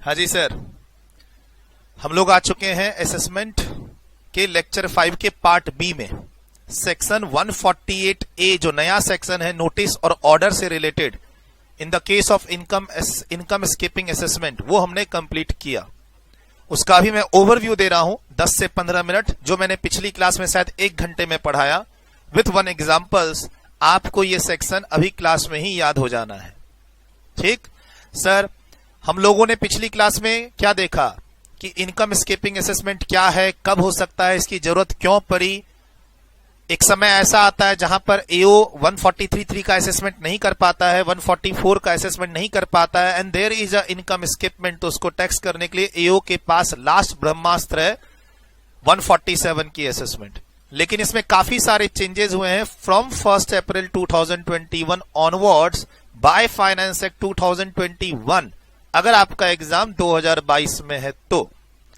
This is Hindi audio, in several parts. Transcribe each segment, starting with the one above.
हाँ जी सर, हम लोग आ चुके हैं असेसमेंट के लेक्चर 5 के पार्ट बी में। सेक्शन 148A जो नया सेक्शन है नोटिस और ऑर्डर से related in the case of income escaping assessment, वो हमने कंप्लीट किया। उसका भी मैं ओवरव्यू दे रहा हूं 10 से 15 मिनट, जो मैंने पिछली क्लास में शायद 1 घंटे में पढ़ाया विथ वन एग्जाम्पल्स। आपको ये सेक्शन अभी क्लास में ही याद हो जाना है। ठीक सर, हम लोगों ने पिछली क्लास में क्या देखा कि इनकम स्कीपिंग असेसमेंट क्या है, कब हो सकता है, इसकी जरूरत क्यों पड़ी। एक समय ऐसा आता है जहां पर एओ 143.3 का असेसमेंट नहीं कर पाता है, 144 का असेसमेंट नहीं कर पाता है, and there is a income escapement. तो उसको टैक्स करने के लिए एओ के पास लास्ट ब्रह्मास्त्र है 147 की असेसमेंट। लेकिन इसमें काफी सारे चेंजेस हुए हैं from 1 April 2021 onwards by finance act 2021। अगर आपका एग्जाम 2022 में है तो,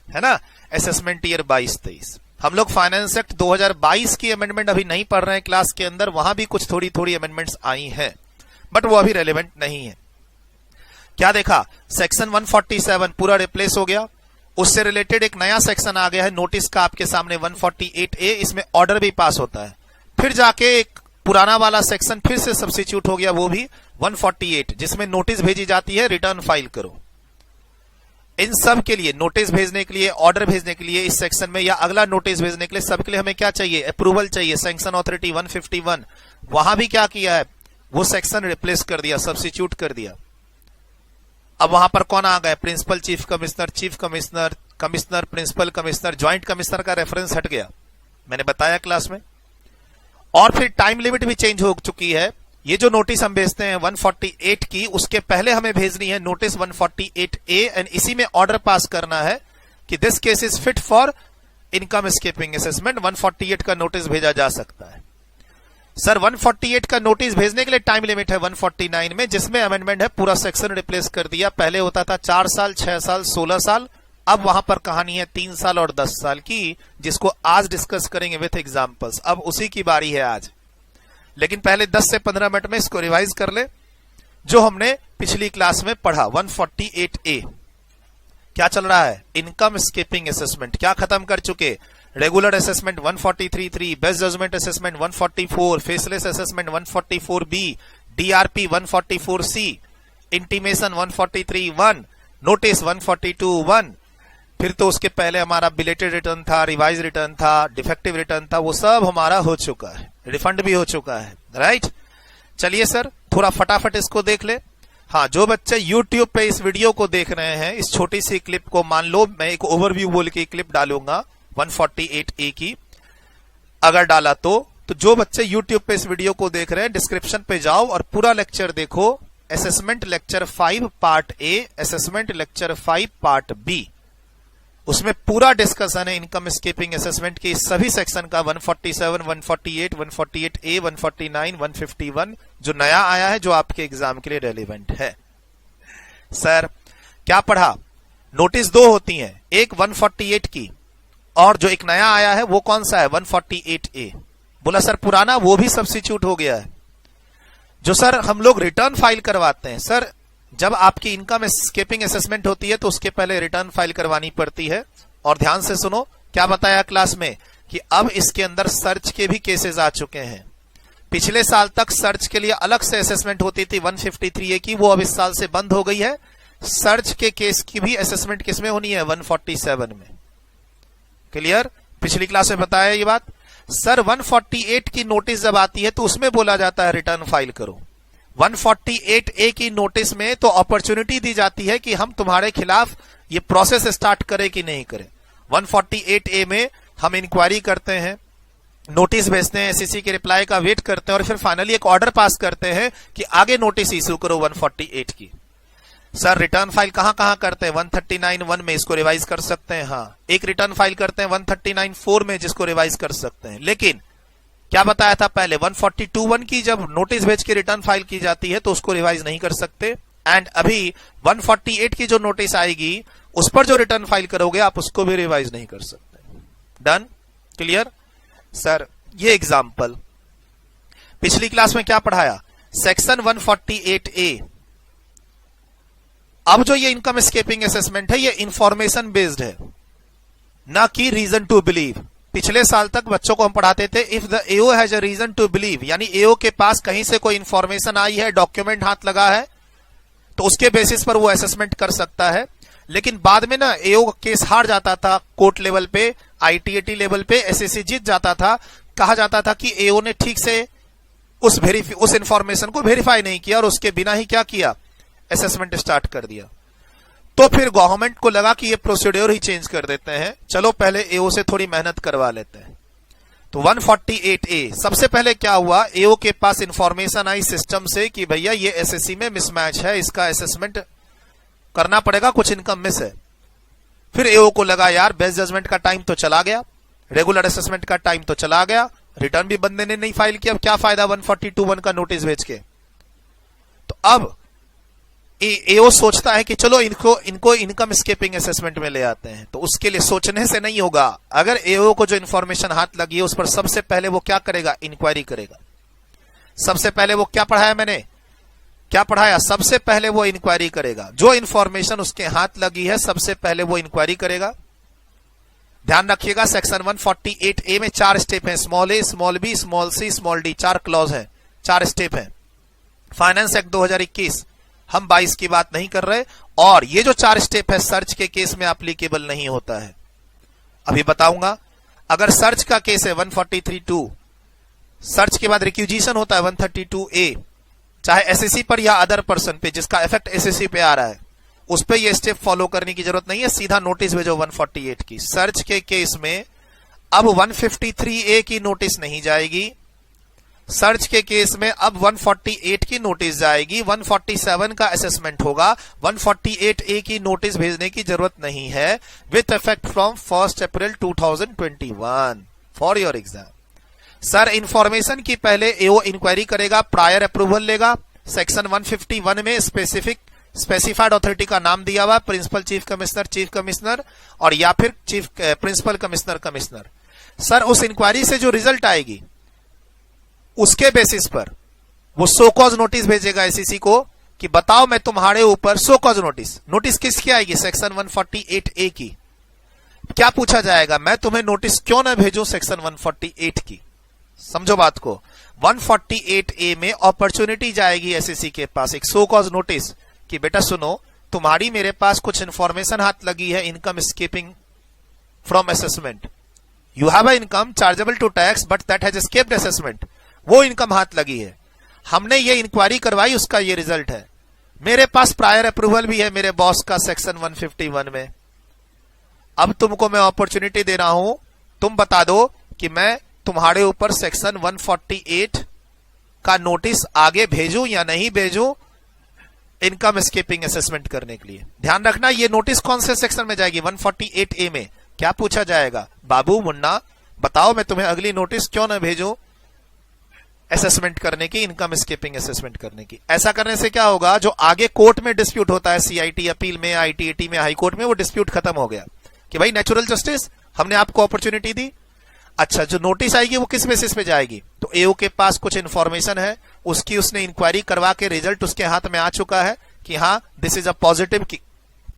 है ना, असेसमेंट ईयर 22-23। हम लोग फाइनेंस एक्ट 2022 की अमेंडमेंट अभी नहीं पढ़ रहे हैं क्लास के अंदर, वहां भी कुछ थोड़ी थोड़ी अमेंडमेंट्स आई हैं, बट वो अभी रेलेवेंट नहीं है। क्या देखा, सेक्शन 147 पूरा रिप्लेस हो गया, उससे रिलेटेड एक नया सेक्शन आ गया है नोटिस का आपके सामने 148A। इसमें ऑर्डर भी पास होता है। फिर जाके एक पुराना वाला सेक्शन फिर से सब्स्टिट्यूट हो गया, वो भी 148, जिसमें नोटिस भेजी जाती है रिटर्न फाइल करो। इन सब के लिए, नोटिस भेजने के लिए, ऑर्डर भेजने के लिए इस सेक्शन में, या अगला नोटिस भेजने के लिए, सबके लिए हमें क्या चाहिए, अप्रूवल चाहिए, सैंक्शन अथॉरिटी 151। वहां भी क्या किया है, वो सेक्शन रिप्लेस कर दिया, सब्स्टिट्यूट कर दिया। अब वहां पर कौन आ गया, principal chief commissioner, chief commissioner, commissioner, principal commissioner, joint commissioner का रेफरेंस हट गया, मैंने बताया क्लास में। और फिर टाइम लिमिट भी चेंज हो चुकी है। ये जो नोटिस हम भेजते हैं 148 की, उसके पहले हमें भेजनी है नोटिस 148A, एंड इसी में ऑर्डर पास करना है कि this case is fit for income escaping assessment. 148 का नोटिस भेजा जा सकता है। सर 148 का नोटिस भेजने के लिए टाइम लिमिट है 149 में, जिसमें अमेंडमेंट है, पूरा सेक्शन रिप्लेस कर दिया। पहले होता था 4 साल, 6 साल, 16 साल, अब वहां पर कहानी है 3 साल और 10 साल की, जिसको आज डिस्कस करेंगे विथ एग्जांपल्स। अब उसी की बारी है आज, लेकिन पहले 10 से 15 मिनट में इसको रिवाइज कर ले जो हमने पिछली क्लास में पढ़ा। 148A क्या चल रहा है, इनकम स्कीपिंग असेसमेंट क्या खत्म कर चुके, regular assessment 143.3, best judgment assessment 144, faceless assessment 144B, DRP 144C, intimation 143.1, notice 142.1। फिर तो उसके पहले हमारा बिलेटेड रिटर्न था, रिवाइज रिटर्न था, डिफेक्टिव रिटर्न था, वो सब हमारा हो चुका है, रिफंड भी हो चुका है, राइट। चलिए सर थोड़ा फटाफट इसको देख ले। हाँ, जो बच्चे YouTube पे इस वीडियो को देख रहे हैं, इस छोटी सी क्लिप को, मान लो मैं एक ओवरव्यू बोल के क्लिप डालूंगा 148A की, अगर डाला तो जो बच्चे YouTube पे इस वीडियो को देख रहे हैं, डिस्क्रिप्शन पे जाओ और पूरा लेक्चर देखो। Assessment lecture 5 part A, assessment lecture 5 part B, उसमें पूरा डिस्कशन है इनकम स्कीपिंग असेसमेंट के सभी सेक्शन का, 147, 148, 148A, 149, 151, जो नया आया है, जो आपके एग्जाम के लिए रेलिवेंट है। सर क्या पढ़ा, नोटिस 2 होती हैं, एक 148 की, और जो एक नया आया है वो कौन सा है, 148A। बोला सर पुराना वो भी सब्स्टिट्यूट हो गया है। जो सर हम लोग रिटर्न फाइल करवाते हैं, सर जब आपकी इनकम स्कीपिंग असेसमेंट होती है तो उसके पहले रिटर्न फाइल करवानी पड़ती है। और ध्यान से सुनो क्या बताया क्लास में, कि अब इसके अंदर सर्च के भी केसेस आ चुके हैं। पिछले साल तक सर्च के लिए अलग से असेसमेंट होती थी 153A की, वो अब इस साल से बंद हो गई है। सर्च के केस की भी असेसमेंट किसमें होनी है, 147 में। क्लियर, पिछली क्लास में बताया ये बात। सर 148 की नोटिस जब आती है तो उसमें बोला जाता है रिटर्न फाइल करो। 148A की नोटिस में तो अपॉर्चुनिटी दी जाती है कि हम तुम्हारे खिलाफ ये प्रोसेस स्टार्ट करें कि नहीं करें। 148A में हम इंक्वायरी करते हैं, नोटिस भेजते हैं, SEC के रिप्लाई का वेट करते हैं, और फिर फाइनली एक ऑर्डर पास करते हैं कि आगे नोटिस इश्यू करो 148 की। सर रिटर्न फाइल कहां करते हैं, 139(1) में, इसको रिवाइज कर सकते हैं। हाँ, एक रिटर्न फाइल करते हैं 139(4) में, जिसको रिवाइज कर सकते हैं। लेकिन क्या बताया था पहले, 142(1) की जब नोटिस भेज के रिटर्न फाइल की जाती है तो उसको रिवाइज नहीं कर सकते। एंड अभी 148 की जो नोटिस आएगी उस पर जो रिटर्न फाइल करोगे आप उसको भी रिवाइज नहीं कर सकते। Done, clear. सर ये एग्जाम्पल पिछली क्लास में क्या पढ़ाया, सेक्शन 148A अब जो ये इनकम एस्केपिंग असेसमेंट है ये इंफॉर्मेशन बेस्ड है, ना कि रीजन टू बिलीव। पिछले साल तक बच्चों को हम पढ़ाते थे if the AO has a reason to believe, यानी एओ के पास कहीं से कोई इंफॉर्मेशन आई है, डॉक्यूमेंट हाथ लगा है, तो उसके बेसिस पर वो असेसमेंट कर सकता है। लेकिन बाद में ना एओ केस हार जाता था कोर्ट लेवल पे, आईटीएटी लेवल पे, एसएससी जीत जाता था, कहा जाता था कि एओ ने ठीक से उस इंफॉर्मेशन को वेरीफाई नहीं किया और उसके बिना ही क्या किया, असेसमेंट स्टार्ट कर दिया। तो फिर गवर्नमेंट को लगा कि ये प्रोसीड्योर ही चेंज कर देते हैं, चलो पहले एओ से थोड़ी मेहनत करवा लेते हैं। तो 148A सबसे पहले क्या हुआ, एओ के पास इंफॉर्मेशन आई सिस्टम से कि भैया ये एसएससी में मिसमैच है, इसका असेसमेंट करना पड़ेगा, कुछ इनकम मिस है। फिर एओ को लगा यार बेस्ट जजमेंट का टाइम तो चला गया, रेगुलर असेसमेंट का टाइम तो चला गया, रिटर्न भी बंदे ने नहीं फाइल किया, अब क्या फायदा 142(1) का नोटिस भेज के। तो अब एओ सोचता है कि चलो इनको इनकम एस्केपिंग असेसमेंट में ले आते हैं। तो उसके लिए सोचने से नहीं होगा, अगर एओ को जो इंफॉर्मेशन हाथ लगी है उस पर सबसे पहले वो क्या करेगा, इंक्वायरी करेगा। सबसे पहले वो क्या पढ़ाया मैंने, क्या पढ़ाया, सबसे पहले वो इंक्वायरी करेगा। जो इंफॉर्मेशन उसके हाथ लगी है सबसे पहले वो इंक्वायरी करेगा। ध्यान रखिएगा सेक्शन 148A में 4 स्टेप हैं, स्मॉल ए, small B, small C, small D, 4 clause हैं, 4 स्टेप हैं। फाइनेंस एक्ट 2021 हम 22 की बात नहीं कर रहे, और ये जो 4 स्टेप है सर्च के केस में एप्लीकेबल नहीं होता है। अभी बताऊंगा, अगर सर्च का केस है 143(2), सर्च के बाद रिक्यूजिशन होता है 132A, चाहे एसएससी पर या अदर पर्सन पे जिसका इफेक्ट एसएससी पे आ रहा है, उस पे ये स्टेप फॉलो करने की जरूरत नहीं है, सीधा नोटिस भेजो 148 की। सर्च के केस में अब 153A की नोटिस नहीं जाएगी, सर्च के केस में अब 148 की नोटिस जाएगी, 147 का असेसमेंट होगा, 148A की नोटिस भेजने की जरूरत नहीं है, with effect from 1 April 2021 for your exam. Sir information की पहले एओ इंक्वायरी करेगा, प्रायर अप्रूवल लेगा। सेक्शन 151 में स्पेसिफाइड अथॉरिटी का नाम दिया हुआ, प्रिंसिपल चीफ कमिश्नर और या फिर चीफ प्रिंसिपल कमिश्नर। सर उस इंक्वायरी से जो रिजल्ट आएगी उसके बेसिस पर वो सो कॉज नोटिस भेजेगा एसईसी को कि बताओ मैं तुम्हारे ऊपर सो कॉज नोटिस किसकी आएगी, सेक्शन 148A की। क्या पूछा जाएगा, मैं तुम्हें नोटिस क्यों ना भेजूं सेक्शन 148 की। समझो बात को, 148A में अपॉर्चुनिटी जाएगी एसईसी के पास एक सो कॉज नोटिस कि बेटा सुनो, तुम्हारी मेरे पास कुछ इंफॉर्मेशन हाथ लगी है, income escaping from assessment, you have a income chargeable to tax but that has escaped assessment, वो इनकम हाथ लगी है, हमने ये इंक्वायरी करवाई, उसका ये रिजल्ट है, मेरे पास प्रायर अप्रूवल भी है मेरे बॉस का सेक्शन 151 में। अब तुमको मैं अपॉर्चुनिटी दे रहा हूं, तुम बता दो कि मैं तुम्हारे ऊपर सेक्शन 148 का नोटिस आगे भेजूं या नहीं भेजूं इनकम एस्केपिंग असेसमेंट करने के लिए। ध्यान रखना ये नोटिस कौन से सेक्शन में जाएगी, 148A में। क्या पूछा जाएगा, बाबू मुन्ना बताओ मैं तुम्हें अगली नोटिस क्यों ना भेजूं असेसमेंट करने की, इनकम एस्केपिंग असेसमेंट करने की। ऐसा करने से क्या होगा, जो आगे कोर्ट में डिस्प्यूट होता है, सीआईटी अपील में, आईटीएटी में, हाई कोर्ट में, वो डिस्प्यूट खत्म हो गया कि भाई नेचुरल जस्टिस, हमने आपको अपॉर्चुनिटी दी। अच्छा, जो नोटिस आएगी वो किस बेसिस पे जाएगी, तो एओ के पास कुछ इंफॉर्मेशन है, उसकी उसने इंक्वायरी करवा के रिजल्ट उसके हाथ में आ चुका है कि हाँ this is a positive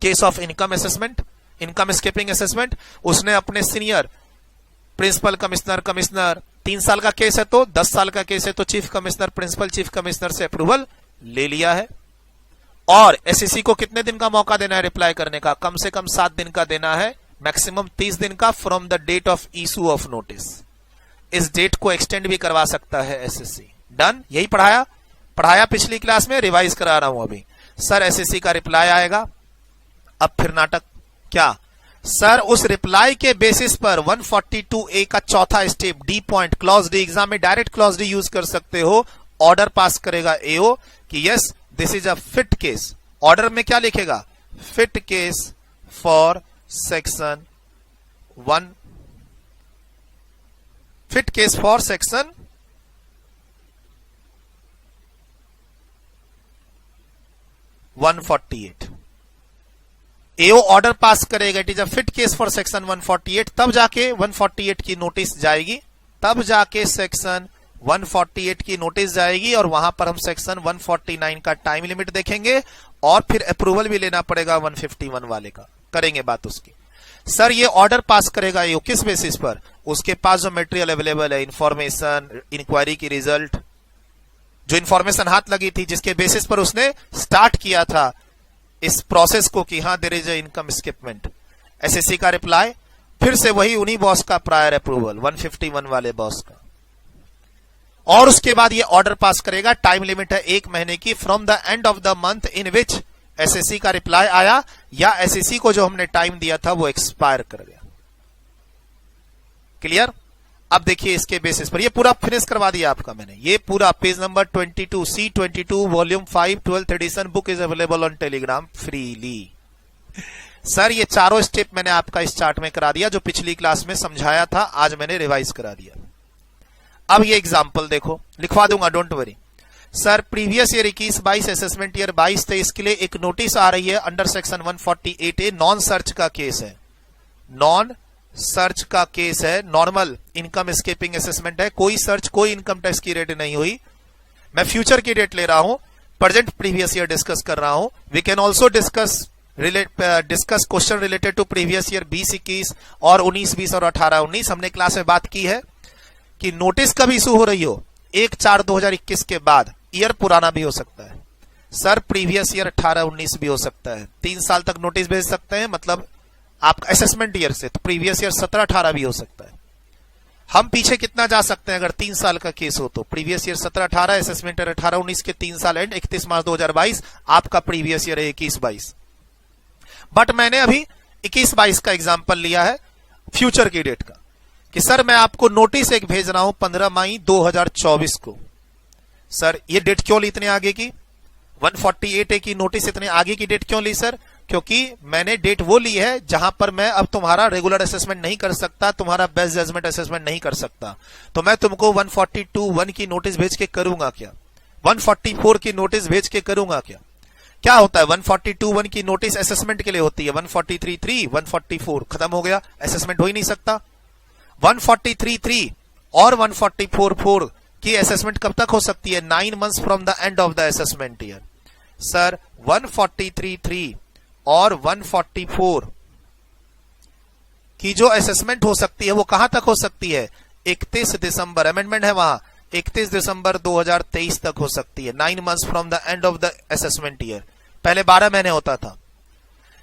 case of income assessment, income escaping assessment. उसने अपने सीनियर प्रिंसिपल कमिश्नर 3 साल का केस है तो 10 साल का केस है तो chief commissioner, principal chief commissioner से अप्रूवल ले लिया है। और एसईसी को कितने दिन का मौका देना है रिप्लाई करने का, कम से कम 7 दिन का देना है, मैक्सिमम 30 दिन का from the date of issue of notice. इस डेट को एक्सटेंड भी करवा सकता है एसएससी। डन, यही पढ़ाया पिछली क्लास में, रिवाइज करा रहा हूं अभी। सर एसएससी का रिप्लाई आएगा, अब फिर नाटक क्या, सर उस रिप्लाई के बेसिस पर 142A का चौथा step D point, clause D, exam में डायरेक्ट क्लॉज डी यूज कर सकते हो, ऑर्डर पास करेगा एओ कि yes this is a fit case. Order में क्या लिखेगा, fit case for section 1, fit case for section 148। AO order pass करेगा, it is a fit case for section 148, तब जाके 148 की नोटिस जाएगी, तब जाके सेक्शन 148 की नोटिस जाएगी और वहां पर हम सेक्शन 149 का टाइम लिमिट देखेंगे और फिर अप्रूवल भी लेना पड़ेगा 151 वाले का, करेंगे बात उसकी। सर ये ऑर्डर पास करेगा ये किस बेसिस पर? उसके पास जो मटेरियल अवेलेबल है, इंफॉर्मेशन, इंक्वायरी की रिजल्ट, जो इंफॉर्मेशन हाथ लगी थी, जिसके बेसिस पर उसने स्टार्ट किया था इस प्रोसेस को कि हाँ there is a income escapement. SSC का रिप्लाई, फिर से वही उन्हीं बॉस का प्रायर अप्रूवल 151 वाले बॉस का, और उसके बाद ये ऑर्डर पास करेगा। टाइम लिमिट है 1 महीने की, from the end of the month in which SSC का रिप्लाई आया या एसएससी को जो हमने टाइम दिया था वो एक्सपायर कर गया। क्लियर? अब देखिए इसके बेसिस पर ये पूरा फिनिश करवा दिया आपका मैंने, ये पूरा page number 22 C22 volume 5 12th addition book is available on Telegram freely. Sir ये चारों स्टेप मैंने आपका इस चार्ट में करा दिया, जो पिछली क्लास में समझाया था, आज मैंने रिवाइज करा दिया। अब ये एग्जाम्पल देखो, लिखवा दूंगा, don't worry. Sir previous year 21-22 assessment year 22-23 के लिए एक नोटिस आ रही है under section 148A, non search का केस है, नॉन सर्च का केस है, नॉर्मल इनकम स्केपिंग असेसमेंट है, कोई सर्च कोई इनकम टैक्स की रेट नहीं हुई। मैं फ्यूचर की डेट ले रहा हूं, प्रेजेंट प्रीवियस ईयर डिस्कस कर रहा हूं। We can also discuss question related to previous year 20-21 और 19-20 और 18-19। हमने क्लास में बात की है कि नोटिस कब इशू हो रही हो, 1/4/2021 के बाद, ईयर पुराना भी हो सकता है। सर प्रीवियस ईयर 18-19 भी हो सकता है, 3 साल तक नोटिस भेज सकते हैं, मतलब आपका असेसमेंट ईयर से, तो प्रीवियस ईयर 17-18 भी हो सकता है। हम पीछे कितना जा सकते हैं अगर 3 साल का केस हो तो? प्रीवियस ईयर 17-18, असेसमेंट ईयर 18-19 के 3 साल एंड 31 मार्च 2022, आपका प्रीवियस ईयर है 21-22। बट मैंने अभी 21-22 का एग्जाम्पल लिया है फ्यूचर की डेट का, कि सर मैं आपको नोटिस एक भेज रहा हूं 15 मई 2024 को। सर ये डेट क्यों ली इतने आगे की? 148A की नोटिस इतने आगे की डेट क्यों ली सर? क्योंकि मैंने डेट वो ली है जहां पर मैं अब तुम्हारा रेगुलर असेसमेंट नहीं कर सकता, तुम्हारा बेस्ट जजमेंट असेसमेंट नहीं कर सकता, तो मैं तुमको 142(1) की नोटिस भेज के करूंगा क्या? 144 की नोटिस भेज के करूंगा क्या? क्या होता है 142(1) की नोटिस असेसमेंट के लिए होती है, 143(3) 144 खत्म हो गया, असेसमेंट हो ही नहीं सकता। 143(3) और 144(4) की असेसमेंट कब तक हो सकती है? 9 months from the end of the assessment year. Sir 143(3) और 144 की जो असेसमेंट हो सकती है वो कहां तक हो सकती है? 31 दिसंबर, अमेंडमेंट है वहां, 31 दिसंबर 2023 तक हो सकती है, 9 months from the end of the assessment year. पहले 12 महीने होता था।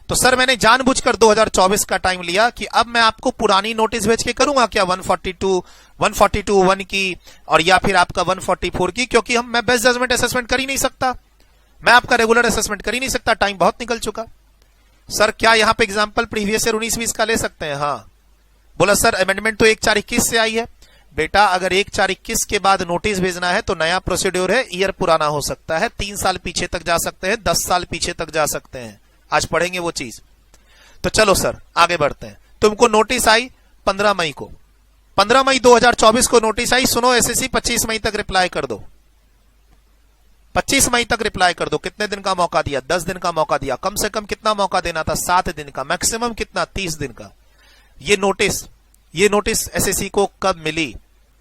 तो सर मैंने जानबूझकर 2024 का टाइम लिया कि अब मैं आपको पुरानी नोटिस भेज के करूंगा क्या 142(1) की और या फिर आपका 144 की, क्योंकि मैं बेस्ट जजमेंट असेसमेंट कर ही नहीं सकता, मैं आपका रेगुलर असेसमेंट कर ही नहीं सकता, टाइम बहुत निकल चुका। सर क्या यहां पे एग्जांपल प्रीवियस ईयर 19-20 का ले सकते हैं? हाँ। बोला सर अमेंडमेंट तो 1/4/21 से आई है। बेटा अगर 1/4/21 के बाद नोटिस भेजना है तो नया प्रोसीड्योर है, ईयर पुराना हो सकता है, 3 साल पीछे तक जा सकते हैं, 10 साल पीछे तक जा सकते हैं, आज पढ़ेंगे वो चीज। तो चलो सर आगे बढ़ते हैं। तुमको नोटिस आई 15 मई को, 15 मई 2024 को नोटिस आई, सुनो एसएससी 25 मई तक रिप्लाई कर दो, 25 मई तक रिप्लाई कर दो। कितने दिन का मौका दिया? 10 दिन का मौका दिया। कम से कम कितना मौका देना था? 7 दिन का। मैक्सिमम कितना? 30 दिन का। ये नोटिस एसएससी को कब मिली?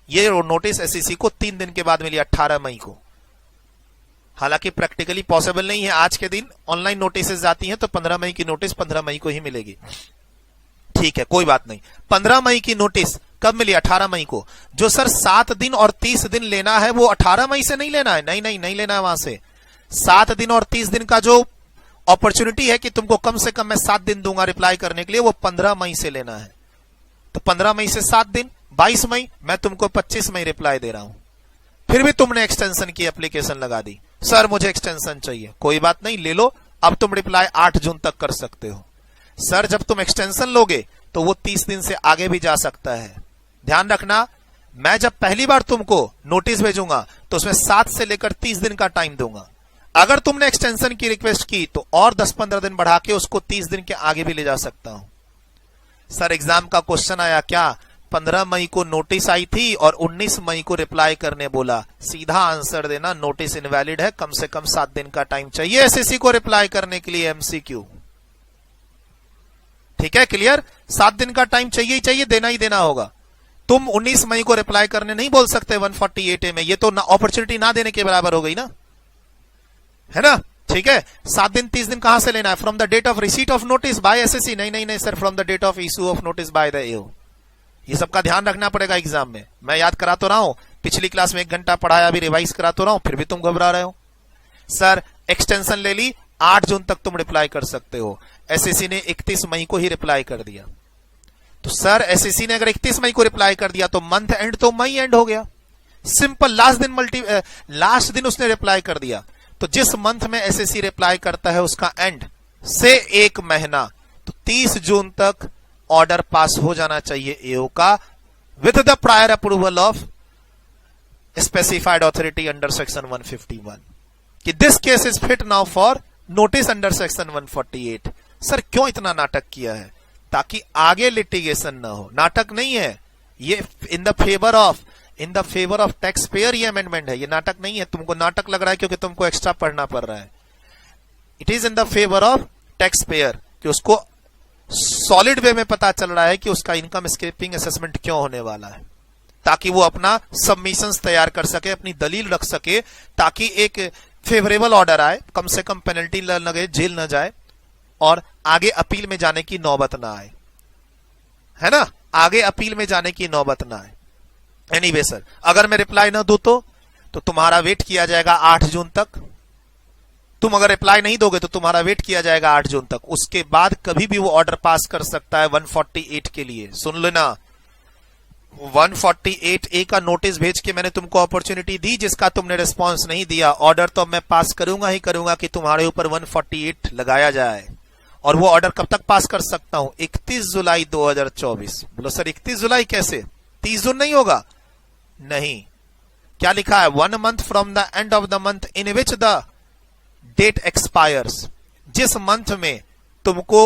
ये नोटिस एसएससी को 3 दिन के बाद मिली, 18 मई को। हालांकि प्रैक्टिकली पॉसिबल नहीं है, आज के दिन ऑनलाइन नोटिसेस जाती हैं तो 15 मई की नोटिस 15 मई को ही मिलेगी। ठीक है कोई बात नहीं। 15 मई की नोटिस कब मिली? 18 मई को। जो सर 7 दिन और 30 दिन लेना है वो 18 मई से नहीं लेना है, नहीं लेना है वहां से। 7 दिन और 30 दिन का जो अपॉर्चुनिटी है कि तुमको कम से कम मैं 7 दिन दूंगा रिप्लाई करने के लिए, वो 15 मई से लेना है। तो 15 मई से 7 दिन, 22 मई, मैं तुमको 25 मई रिप्लाई दे रहा हूं। फिर भी तुमने एक्सटेंशन की एप्लीकेशन लगा दी, सर मुझे एक्सटेंशन चाहिए, कोई बात नहीं ले लो, अब तुम रिप्लाई 8 जून तक कर सकते हो। सर जब तुम एक्सटेंशन लोगे तो वो 30 दिन से आगे भी जा सकता है। ध्यान रखना, मैं जब पहली बार तुमको नोटिस भेजूंगा तो उसमें 7 से लेकर 30 दिन का टाइम दूंगा। अगर तुमने एक्सटेंशन की रिक्वेस्ट की तो और 10-15 दिन बढ़ा के उसको 30 दिन के आगे भी ले जा सकता हूं। सर एग्जाम का क्वेश्चन आया क्या? 15 मई को नोटिस आई थी और 19 मई को रिप्लाई करने बोला। सीधा आंसर देना, नोटिस इनवैलिड है, कम से कम 7 दिन का टाइम चाहिए एसएससी को रिप्लाई करने के लिए, एमसीक्यू। ठीक है क्लियर? 7 दिन का टाइम चाहिए ही चाहिए, देना ही देना होगा। तुम 19 मई को रिप्लाई करने नहीं बोल सकते 148A में, ये तो अपॉर्चुनिटी ना देने के बराबर हो गई ना, है ना। ठीक है, 7 दिन 30 दिन कहां से लेना है? From the date of receipt of notice by SSC. नहीं नहीं नहीं sir, from the date of issue of notice by the AO. ये सबका ध्यान रखना पड़ेगा एग्जाम में। मैं याद करा तो रहा हूं, पिछली क्लास में 1 घंटा पढ़ाया, अभी रिवाइज करा तो रहा हूं, फिर भी तुम घबरा रहे हो। सर एक्सटेंशन ले ली, 8 जून तक तुम रिप्लाई कर सकते हो। एसएससी ने 31 मई को ही रिप्लाई कर दिया। तो सर एसएससी ने अगर 31 मई को रिप्लाई कर दिया तो मंथ एंड तो मई एंड हो गया। सिंपल, लास्ट दिन उसने रिप्लाई कर दिया। तो जिस मंथ में एसएससी रिप्लाई करता है उसका एंड से 1 महीना, तो 30 जून तक ऑर्डर पास हो जाना चाहिए एओ का with the prior approval of specified authority under section 151 कि this case is fit now for notice under section 148। Sir क्यों इतना नाटक किया है? ताकि आगे लिटिगेशन ना हो। नाटक नहीं है ये, in the favour of tax payer ये अमेंडमेंट है, ये नाटक नहीं है। तुमको नाटक लग रहा है क्योंकि तुमको एक्स्ट्रा पढ़ना पड़ रहा है। It is in the favour of tax payer कि उसको सॉलिड वे में पता चल रहा है कि उसका इनकम स्केपिंग असेसमेंट क्यों होने वाला है, ताकि वो अपना सबमिशंस तैयार कर सके, अपनी दलील रख सके, ताकि एक फेवरेबल ऑर्डर आए, कम से कम पेनल्टी न लगे, जेल न जाए और आगे अपील में जाने की नौबत ना आए, है ना, आगे अपील में जाने की नौबत ना आए। एनीवे सर, अगर मैं रिप्लाई ना दूं तो तुम्हारा वेट किया जाएगा 8 जून तक। तुम अगर रिप्लाई नहीं दोगे तो तुम्हारा वेट किया जाएगा 8 जून तक। उसके बाद कभी भी वो ऑर्डर पास कर सकता है 148 के लिए। सुन लेना, 148A का नोटिस भेज के मैंने तुमको अपॉर्चुनिटी दी, जिसका तुमने रिस्पांस नहीं दिया। ऑर्डर तो मैं पास करूंगा ही करूंगा कि तुम्हारे ऊपर 148 लगाया जाए। और वो ऑर्डर कब तक पास कर सकता हूं? 31 जुलाई 2024। बोलो सर 31 जुलाई कैसे? 30 जून नहीं होगा? नहीं, क्या लिखा है? 1 month from the end of the month in which the date expires. जिस मंथ में तुमको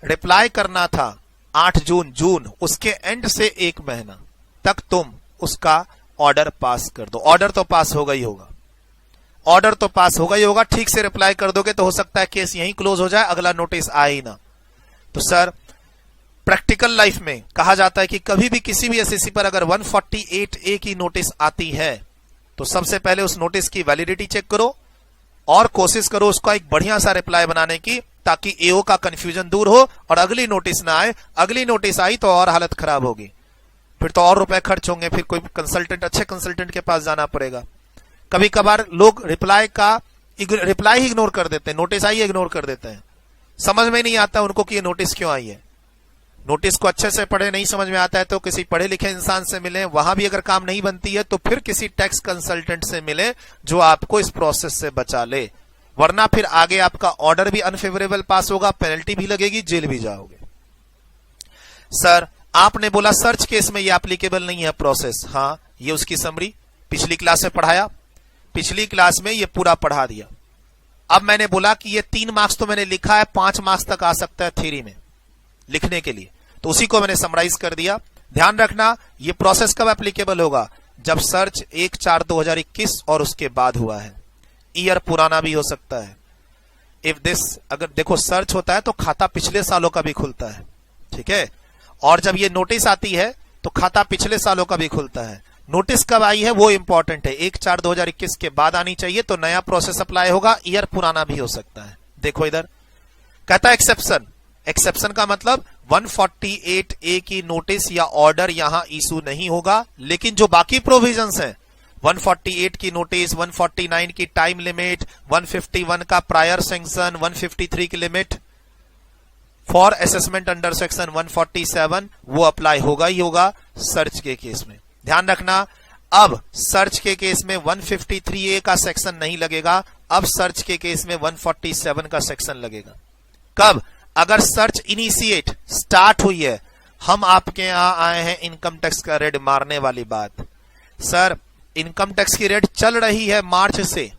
रिप्लाई करना था 8 जून, उसके एंड से 1 महीना तक तुम उसका ऑर्डर पास कर दो। ऑर्डर तो पास होगा ही होगा, ऑर्डर तो पास होगा ही होगा। ठीक से रिप्लाई कर दोगे तो हो सकता है केस यहीं क्लोज हो जाए, अगला नोटिस आए ही ना। तो सर प्रैक्टिकल लाइफ में कहा जाता है कि कभी भी किसी भी एसएससी पर अगर 148A की नोटिस आती है तो सबसे पहले उस नोटिस की वैलिडिटी चेक करो और कोशिश करो उसका एक बढ़िया सा रिप्लाई बनाने की, ताकि एओ का कंफ्यूजन दूर हो और अगली नोटिस ना आए। अगली नोटिस आई तो और हालत खराब होगी, फिर तो और रुपए खर्च होंगे, फिर कोई कंसल्टेंट, अच्छे कंसल्टेंट के पास जाना पड़ेगा। कभी कभार लोग रिप्लाई ही इग्नोर कर देते हैं, नोटिस आई इग्नोर कर देते हैं। समझ में नहीं आता उनको कि ये नोटिस क्यों आई है। नोटिस को अच्छे से पढ़े, नहीं समझ में आता है तो किसी पढ़े लिखे इंसान से मिले। वहां भी अगर काम नहीं बनती है तो फिर किसी टैक्स कंसल्टेंट से मिले जो आपको इस प्रोसेस से बचा ले, वरना फिर आगे आपका ऑर्डर भी अनफेवरेबल पास होगा, पेनल्टी भी लगेगी, जेल भी जाओगे। सर आपने बोला सर्च केस में ये एप्लीकेबल नहीं है प्रोसेस। हाँ, ये उसकी समरी पिछली क्लास में पढ़ाया, पिछली क्लास में ये पूरा पढ़ा दिया। अब मैंने बोला कि ये 3 मार्क्स तो मैंने लिखा है, 5 मार्क्स तक आ सकता है थ्योरी में लिखने के लिए, तो उसी को मैंने समराइज कर दिया। ध्यान रखना ये प्रोसेस कब एप्लीकेबल होगा? जब सर्च 1/4/2021 और उसके बाद हुआ है। ईयर पुराना भी हो सकता है। इफ दिस, अगर देखो सर्च होता है तो खाता पिछले सालों का भी खुलता है, ठीक है। और जब ये नोटिस आती है तो खाता पिछले सालों का भी खुलता है। नोटिस कब आई है वो इंपॉर्टेंट है, 1/4/2021 के बाद आनी चाहिए, तो नया प्रोसेस अप्लाई होगा। ईयर पुराना भी हो सकता है। देखो इधर कहता है एक्सेप्शन। एक्सेप्शन का मतलब 148A की नोटिस या ऑर्डर यहां इशू नहीं होगा, लेकिन जो बाकी प्रोविजंस हैं, 148 की नोटिस, 149 की टाइम लिमिट, 151 का प्रायर सैंक्शन, 153 की limit for assessment under section 147, वो अप्लाई होगा ही होगा सर्च के केस में। ध्यान रखना, अब सर्च के केस में 153A का सेक्शन नहीं लगेगा, अब सर्च के केस में 147 का सेक्शन लगेगा। कब? अगर सर्च इनिशिएट स्टार्ट हुई है, हम आपके यहां आए हैं इनकम टैक्स का रेड मारने वाली बात। सर इनकम टैक्स की रेड चल रही है मार्च से,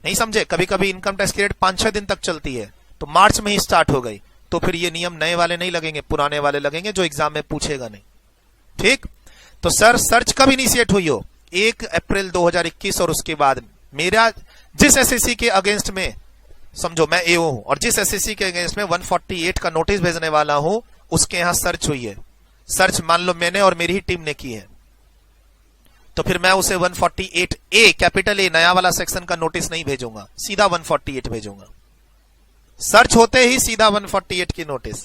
नहीं समझे? कभी कभी इनकम टैक्स की रेड 5-6 दिन तक चलती है, तो मार्च में ही स्टार्ट हो गई, तो फिर ये नियम नए वाले नहीं लगेंगे, पुराने वाले लगेंगे जो एग्जाम में पूछेगा नहीं। ठीक, तो सर सर्च कब इनिशिएट हुई हो? 1 अप्रैल 2021 और उसके बाद मेरा जिस एसएससी के अगेंस्ट में, समझो मैं एओ हूं और जिस एसएससी के अगेंस्ट में 148 का नोटिस भेजने वाला हूं, उसके यहां सर्च हुई है। सर्च मान लो मैंने और मेरी ही टीम ने की है, तो फिर मैं उसे 148A कैपिटल ए नया वाला सेक्शन का नोटिस नहीं भेजूंगा, सीधा 148 भेजूंगा। सर्च होते ही सीधा 148 की नोटिस।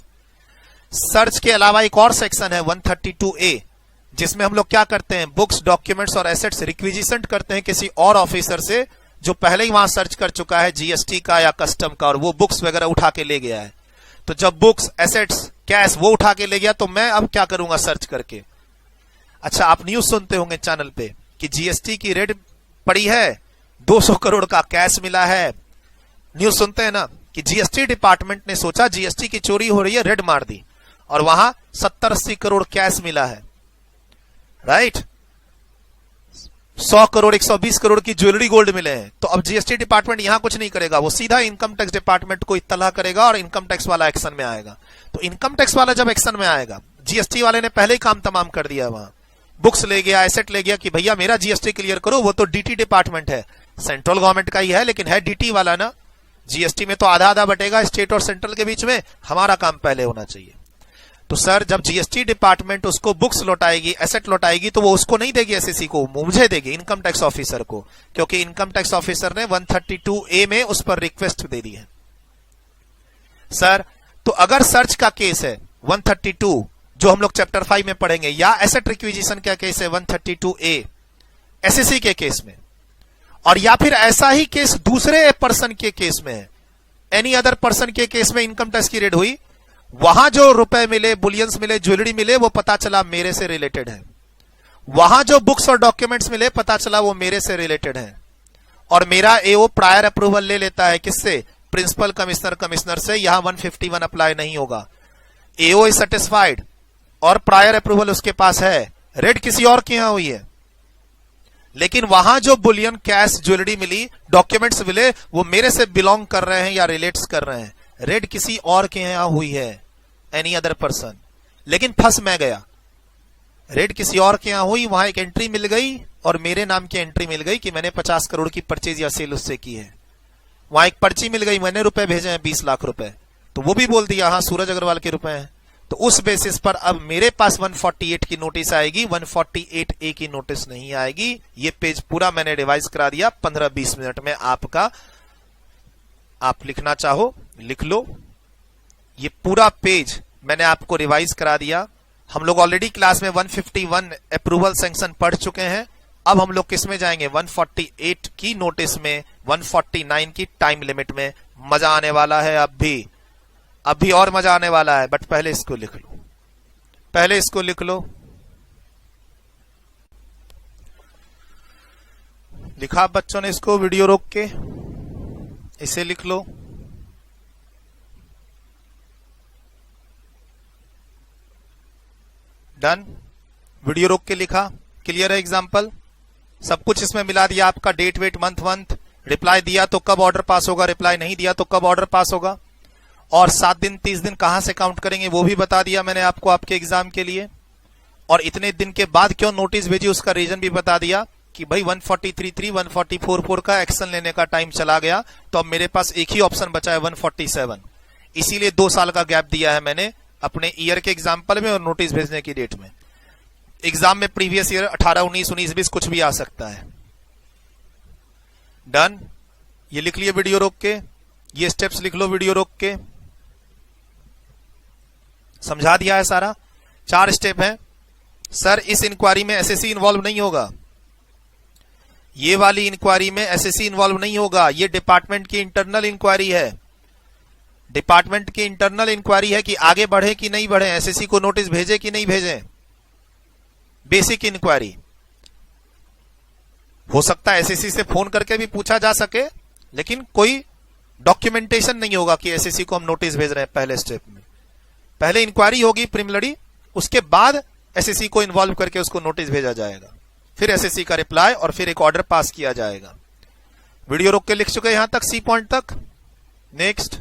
सर्च के अलावा एक और सेक्शन है 132A, जिसमें हम लोग क्या करते हैं, बुक्स, डॉक्यूमेंट्स और एसेट्स रिक्विजिशन करते हैं किसी और ऑफिसर से जो पहले ही वहां सर्च कर चुका है जीएसटी का या कस्टम का, और वो बुक्स वगैरह उठा के ले गया है। तो जब बुक्स, एसेट्स, कैश वो उठा के ले गया, तो मैं अब क्या करूंगा सर्च करके। अच्छा, आप न्यूज सुनते होंगे चैनल पे कि जीएसटी की रेड पड़ी है, 200 करोड़ का कैश मिला है। न्यूज सुनते हैं ना कि जीएसटी डिपार्टमेंट ने सोचा जीएसटी की चोरी हो रही है, रेड मार दी और वहां 70-80 करोड़ कैश मिला है, राइट। 100 करोड़ 120 करोड़ की ज्वेलरी गोल्ड मिले हैं। तो अब जीएसटी डिपार्टमेंट यहां कुछ नहीं करेगा, वो सीधा इनकम टैक्स डिपार्टमेंट को इत्तला करेगा और इनकम टैक्स वाला एक्शन में आएगा। तो इनकम टैक्स वाला जब एक्शन में आएगा, जीएसटी वाले ने पहले ही काम तमाम कर दिया, वहां बुक्स ले गया, एसेट ले गया कि भैया मेरा जीएसटी क्लियर करो। वो तो डीटी डिपार्टमेंट है, सेंट्रल गवर्नमेंट का ही है, लेकिन है डीटी वाला ना। जीएसटी में तो आधा आधा बटेगा स्टेट और सेंट्रल के बीच में, हमारा काम पहले होना चाहिए। तो सर, जब जीएसटी डिपार्टमेंट उसको बुक्स लौटाएगी, एसेट लौटाएगी, तो वो उसको नहीं देगी एसएससी को, मुझे देगी, इनकम टैक्स ऑफिसर को, क्योंकि इनकम टैक्स ऑफिसर ने 132A में उस पर रिक्वेस्ट दे दी है। सर, तो अगर सर्च का केस है 132, जो हम लोग चैप्टर 5 में पढ़ेंगे, या एसेट रिक्विजिशन का केस है 132A एसएससी के केस में, और या फिर ऐसा ही केस दूसरे पर्सन के केस में है, एनी अदर पर्सन के केस में इनकम टैक्स की रेड हुई, वहां जो रुपए मिले, बुलियंस मिले, ज्वेलरी मिले, वो पता चला मेरे से रिलेटेड है। वहां जो बुक्स और डॉक्यूमेंट्स मिले, पता चला वो मेरे से रिलेटेड है। और मेरा एओ प्रायर अप्रूवल ले लेता है, किससे, प्रिंसिपल कमिश्नर से। यहां 151 अप्लाई नहीं होगा। एओ इज सेटिस्फाइड और प्रायर अप्रूवल उसके पास है, रेड किसी और के यहां हुई है, लेकिन वहां जो बुलियन, कैश, ज्वेलरी मिली, डॉक्यूमेंट्स मिले, वो मेरे से बिलोंग कर रहे हैं या रिलेट्स कर रहे हैं। रेड किसी और के यहां हुई है, एनी अदर पर्सन, लेकिन फंस मैं गया। रेड किसी और के यहां हुई, वहां एक एंट्री मिल गई और मेरे नाम की एंट्री मिल गई कि मैंने 50 करोड़ की परचेज या सेल उससे की है। वहां एक पर्ची मिल गई, मैंने रुपए भेजे हैं 20 लाख रुपए, तो वो भी बोल दिया हाँ सूरज अग्रवाल के रुपए हैं। तो उस बेसिस पर अब मेरे पास 148 की नोटिस आएगी, 148A की नोटिस नहीं आएगी। ये पेज पूरा मैंने रिवाइज करा दिया 15-20 मिनट में आपका। आप लिखना चाहो लिख लो, ये पूरा पेज मैंने आपको रिवाइज करा दिया। हम लोग ऑलरेडी क्लास में 151 अप्रूवल सैंक्शन पढ़ चुके हैं। अब हम लोग किस में जाएंगे, 148 की नोटिस में, 149 की टाइम लिमिट में। मजा आने वाला है, अब भी और मजा आने वाला है, बट पहले इसको लिख लो, पहले इसको लिख लो। लिखा बच्चों ने इसको, वीडियो रोक के इसे लिख लो। डन, वीडियो रोक के लिखा, क्लियर है एग्जाम्पल, सब कुछ इसमें मिला दिया आपका, डेट वेट मंथ, रिप्लाई दिया तो कब ऑर्डर पास होगा, रिप्लाई नहीं दिया तो कब ऑर्डर पास होगा, और 7 दिन 30 दिन कहां से काउंट करेंगे वो भी बता दिया मैंने आपको आपके एग्जाम के लिए। और इतने दिन के बाद क्यों नोटिस भेजी उसका रीजन भी बता दिया कि भाई 143.3 144.4 का एक्शन लेने का टाइम चला गया, तो अब मेरे पास एक ही ऑप्शन बचा है 147, इसीलिए 2 साल का गैप दिया है मैंने अपने ईयर के एग्जाम्पल में और नोटिस भेजने की डेट में। एग्जाम में प्रीवियस ईयर 18, 19, 19, 20 कुछ भी आ सकता है। डन, ये लिख लिए वीडियो रोक के, ये स्टेप्स लिख लो वीडियो रोक के, समझा दिया है सारा। 4 स्टेप है। सर, इस इंक्वायरी में एसएससी इन्वॉल्व नहीं होगा, ये वाली इंक्वायरी में एसएससी इन्वॉल्व नहीं होगा, ये डिपार्टमेंट की इंटरनल इंक्वायरी है। डिपार्टमेंट की इंटरनल इंक्वायरी है कि आगे बढ़े कि नहीं बढ़े, एसएससी को नोटिस भेजे कि नहीं भेजे। बेसिक इंक्वायरी हो सकता है एसएससी से फोन करके भी पूछा जा सके, लेकिन कोई डॉक्यूमेंटेशन नहीं होगा कि एसएससी को हम नोटिस भेज रहे हैं। पहले स्टेप में पहले इंक्वायरी होगी प्रीलिमिनरी, उसके बाद एसएससी को इन्वॉल्व करके उसको नोटिस भेजा जाएगा, फिर एसएससी का रिप्लाई और फिर एक ऑर्डर पास किया जाएगा। वीडियो रोक के लिख चुके यहां तक, सी पॉइंट तक। नेक्स्ट,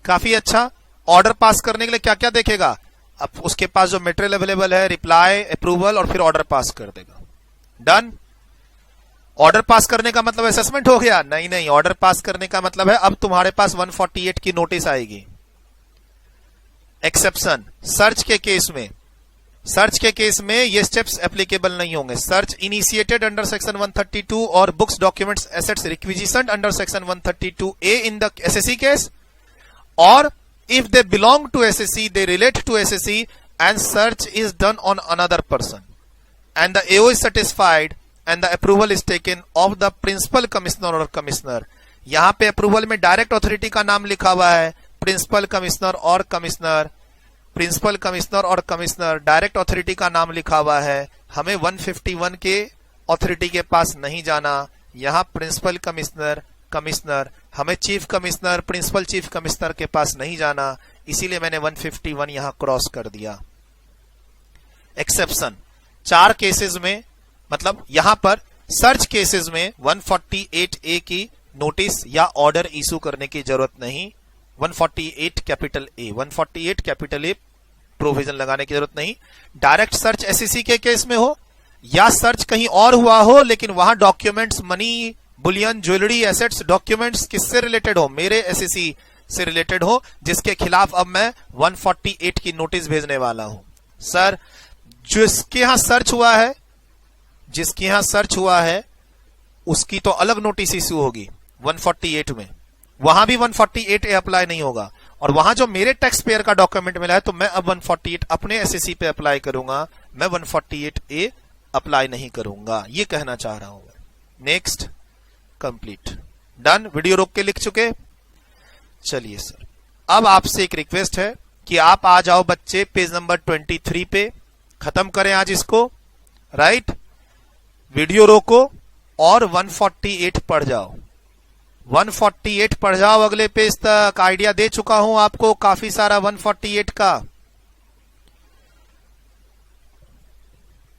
काफी अच्छा। ऑर्डर पास करने के लिए क्या क्या देखेगा, अब उसके पास जो मटेरियल अवेलेबल है, रिप्लाई, अप्रूवल और फिर ऑर्डर पास कर देगा। डन। ऑर्डर पास करने का मतलब असेसमेंट हो गया? नहीं, ऑर्डर पास करने का मतलब है अब तुम्हारे पास 148 की नोटिस आएगी। एक्सेप्शन, सर्च के केस में सर्च के केस में ये स्टेप्स एप्लीकेबल नहीं होंगे। सर्च इनिशिएटेड अंडर सेक्शन 132 और books documents assets requisition under section 132A in the assessee case, और if they belong to SSC, they relate to SSC and search is done on another person and the AO is satisfied and the approval is taken of the principal commissioner or commissioner। यहां पे अप्रूवल में डायरेक्ट अथॉरिटी का नाम लिखा हुआ है, प्रिंसिपल कमिश्नर और कमिश्नर, प्रिंसिपल कमिश्नर और कमिश्नर, डायरेक्ट अथॉरिटी का नाम लिखा हुआ है। हमें 151 के अथॉरिटी के पास नहीं जाना, यहां प्रिंसिपल कमिश्नर कमिश्नर, हमें chief commissioner principal chief commissioner के पास नहीं जाना, इसीलिए मैंने 151 यहां क्रॉस कर दिया। एक्सेप्शन 4 केसेस में, मतलब यहां पर सर्च केसेस में 148A की नोटिस या ऑर्डर इशू करने की जरूरत नहीं, 148 कैपिटल ए प्रोविजन लगाने की जरूरत नहीं। डायरेक्ट सर्च एसएससी के केस में हो या सर्च कहीं और हुआ हो लेकिन वहां documents, money, Boolean, jewellery, assets, documents किससे रिलेटेड हो, मेरे एसएससी से रिलेटेड हो, जिसके खिलाफ अब मैं 148 की नोटिस भेजने वाला हूं। सर जिसके यहां सर्च हुआ है उसकी तो अलग नोटिस इश्यू होगी 148 में, वहां भी 148A अप्लाई नहीं होगा, और वहां जो मेरे टैक्स पेयर का डॉक्यूमेंट मिला है तो मैं अब 148 अपने एसएससी पे अप्लाई करूंगा, मैं 148A अप्लाई नहीं करूंगा, ये कहना चाह रहा हूं। Next, complete, done. वीडियो रोक के लिख चुके। चलिए सर, अब आपसे एक रिक्वेस्ट है कि आप आ जाओ बच्चे पेज नंबर 23 पे, खत्म करें आज इसको, राइट। वीडियो रोको और 148 पढ़ जाओ, 148 पढ़ जाओ अगले पेज तक। आइडिया दे चुका हूं आपको काफी सारा 148 का।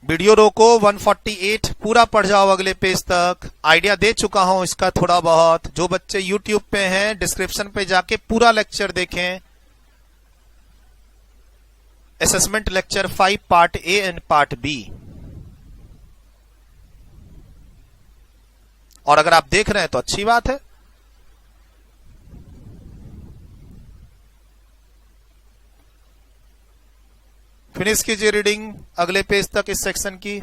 वीडियो रोको, 148 पूरा पढ़ जाओ अगले पेज तक। आइडिया दे चुका हूं इसका थोड़ा बहुत। जो बच्चे YouTube पे हैं डिस्क्रिप्शन पे जाके पूरा लेक्चर देखें, assessment lecture 5 part A and part B. और अगर आप देख रहे हैं तो अच्छी बात है। फिनिश कीजिए रीडिंग अगले पेज तक इस सेक्शन की।